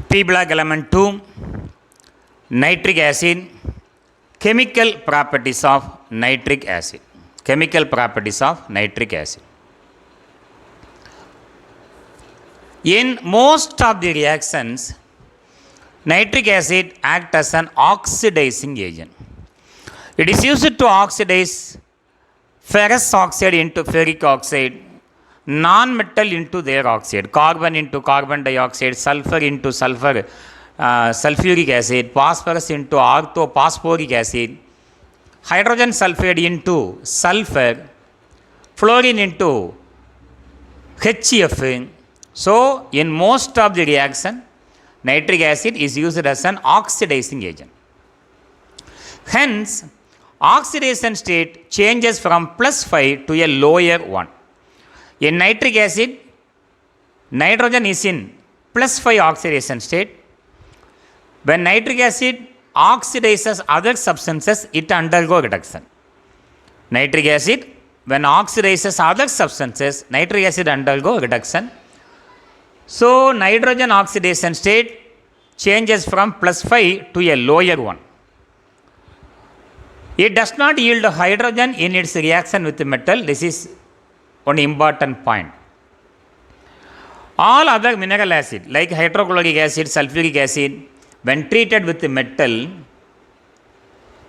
P block element 2, nitric acid, chemical properties of nitric acid. Chemical properties of nitric acid. In most of the reactions, nitric acid acts as an oxidizing agent. It is used to oxidize ferrous oxide into ferric oxide, non-metal into their oxide, carbon into carbon dioxide, sulfur into sulfuric acid, phosphorus into orthophosphoric acid, hydrogen sulfide into sulfur, fluorine into HCF. So, in most of the reaction, nitric acid is used as an oxidizing agent. Hence, oxidation state changes from +5 to a lower one. In nitric acid, nitrogen is in +5 oxidation state. When nitric acid oxidizes other substances, it undergoes reduction. Nitric acid, when oxidizes other substances, nitric acid undergoes reduction. So, nitrogen oxidation state changes from +5 to a lower one. It does not yield hydrogen in its reaction with metal. This is one important point. All other mineral acid like hydrochloric acid, sulfuric acid, when treated with metal,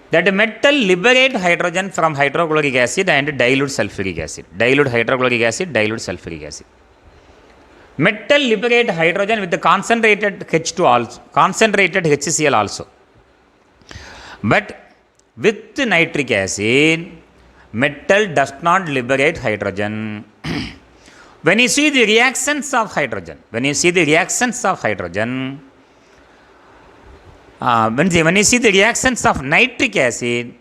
that metal liberate hydrogen from hydrochloric acid and dilute sulfuric acid. Dilute hydrochloric acid, dilute sulfuric acid. Metal liberate hydrogen with the concentrated H2 also, concentrated HCl also. But with nitric acid, metal does not liberate hydrogen. When you see the reactions of hydrogen, when you see the reactions of nitric acid,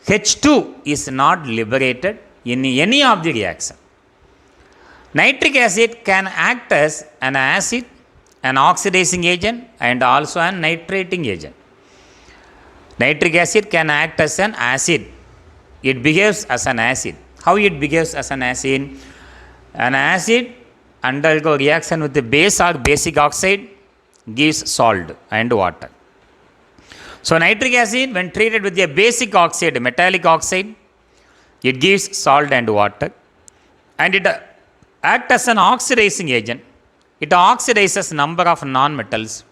H2 is not liberated in any of the reaction. Nitric acid can act as an acid, an oxidizing agent, and also an nitrating agent. Nitric acid can act as an acid. It behaves as an acid. How it behaves as an acid? An acid undergo reaction with the base or basic oxide gives salt and water. So, nitric acid when treated with a basic oxide, metallic oxide, it gives salt and water, and it acts as an oxidizing agent. It oxidizes number of non-metals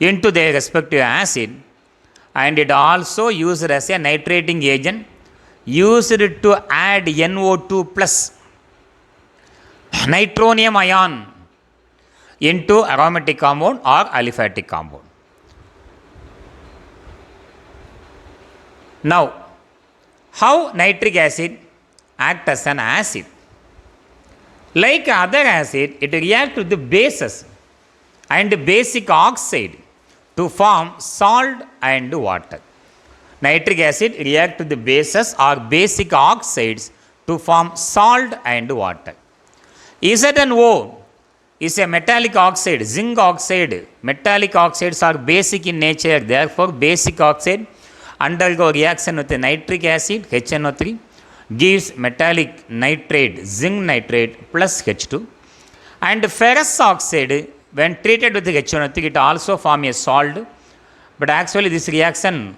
into their respective acid, and it also used as a nitrating agent, used to add NO2 plus nitronium ion into aromatic compound or aliphatic compound. Now, how nitric acid acts as an acid? Like other acid, it reacts with the bases and basic oxide to form salt and water. Nitric acid reacts with the bases or basic oxides to form salt and water. ZnO is a metallic oxide, zinc oxide. Metallic oxides are basic in nature, therefore basic oxide undergo reaction with the nitric acid, HNO3, gives metallic nitrate, zinc nitrate plus H2, and ferrous oxide when treated with the HNO3 it also forms a salt, but actually this reaction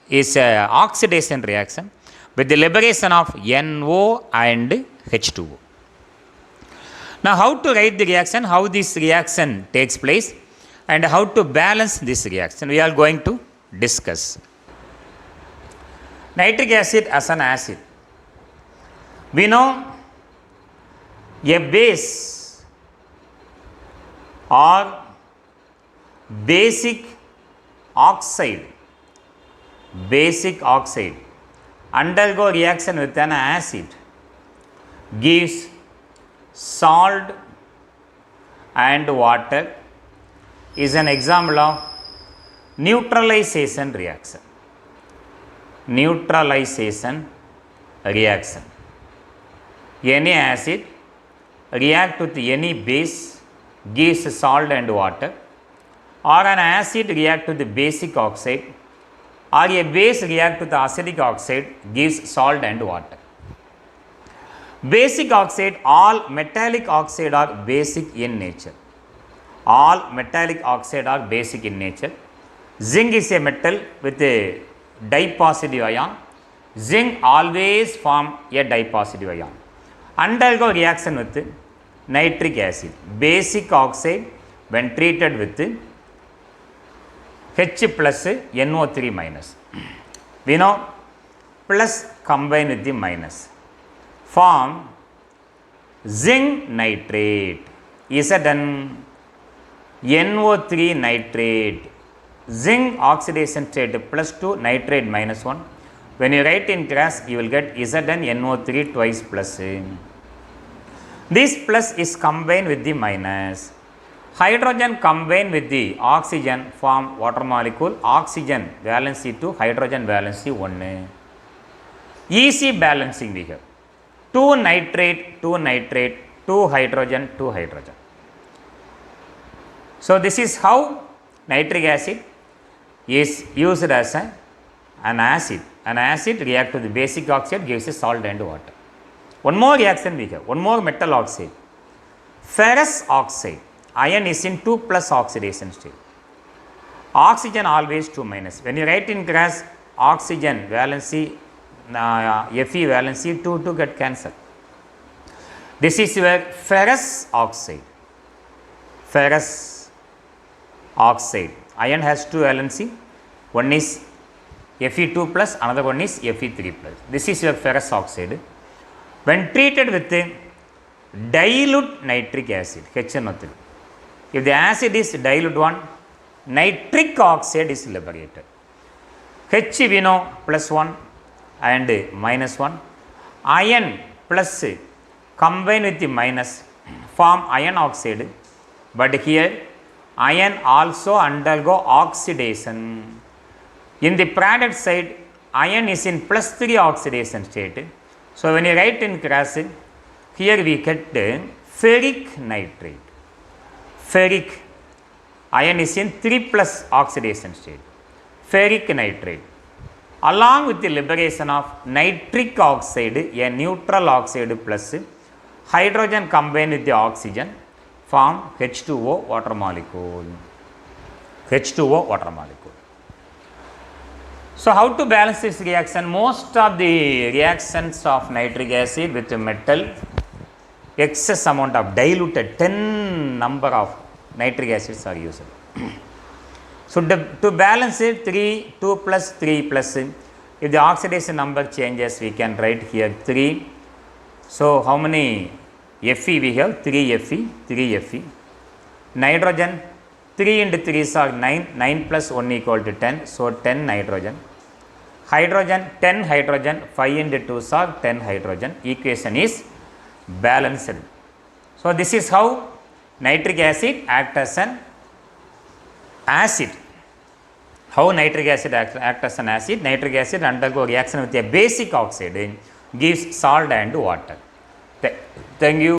is an oxidation reaction with the liberation of NO and H2O. Now how to write the reaction, how this reaction takes place, and how to balance this reaction we are going to discuss. Nitric acid as an acid. We know a base or basic oxide undergo reaction with an acid gives salt and water is an example of neutralization reaction. Neutralization reaction. Any acid react with any base gives salt and water, or an acid react with the basic oxide, or a base react with the acidic oxide gives salt and water. Basic oxide, all metallic oxide are basic in nature. All metallic oxide are basic in nature. Zinc is a metal with a dipositive ion. Zinc always form a dipositive ion. Undergo reaction with nitric acid. Basic oxide when treated with H plus NO3 minus. We know plus combine with the minus. Form zinc nitrate. Zn NO3 nitrate. Zinc oxidation state plus 2, nitrate minus 1. When you write in class, you will get Zn NO3 twice plus. This plus is combined with the minus. Hydrogen combined with the oxygen form water molecule. Oxygen valency 2, hydrogen valency 1. Easy balancing we have. 2 nitrate, 2 nitrate, 2 hydrogen, 2 hydrogen. So this is how nitric acid is used as an acid. An acid react to the basic oxide, gives a salt and water. One more reaction we have, one more metal oxide. Ferrous oxide, iron is in 2 plus oxidation state. Oxygen always 2 minus. When you write in class, oxygen valency, Fe valency 2 get cancelled. This is your ferrous oxide. Ferrous oxide. Iron has 2 valency. One is Fe2 plus, another one is Fe3 plus. This is your ferrous oxide. When treated with dilute nitric acid, HNO3. If the acid is dilute one, nitric oxide is liberated. H we know plus 1 and minus 1. Iron plus combine with the minus form iron oxide, but here iron also undergo oxidation. In the product side, iron is in plus 3 oxidation state. So when you write in class, here we get ferric nitrate. Ferric iron is in 3 plus oxidation state. Ferric nitrate. Along with the liberation of nitric oxide, a neutral oxide plus hydrogen combined with the oxygen form H2O water molecule. H2O water molecule. So how to balance this reaction? Most of the reactions of nitric acid with metal, excess amount of diluted 10 number of nitric acids are used. So to balance it, 2 plus 3 plus, if the oxidation number changes, we can write here 3. So how many Fe we have? 3 Fe, 3 Fe. Nitrogen, 3 into 3 are 9, 9 plus 1 equal to 10, so 10 nitrogen. Hydrogen, 10 hydrogen, 5 into 2 are 10 hydrogen. Equation is balanced. So this is how nitric acid acts as an acid. How nitric acid acts as an acid? Nitric acid undergo reaction with a basic oxide, gives salt and water. Thank you.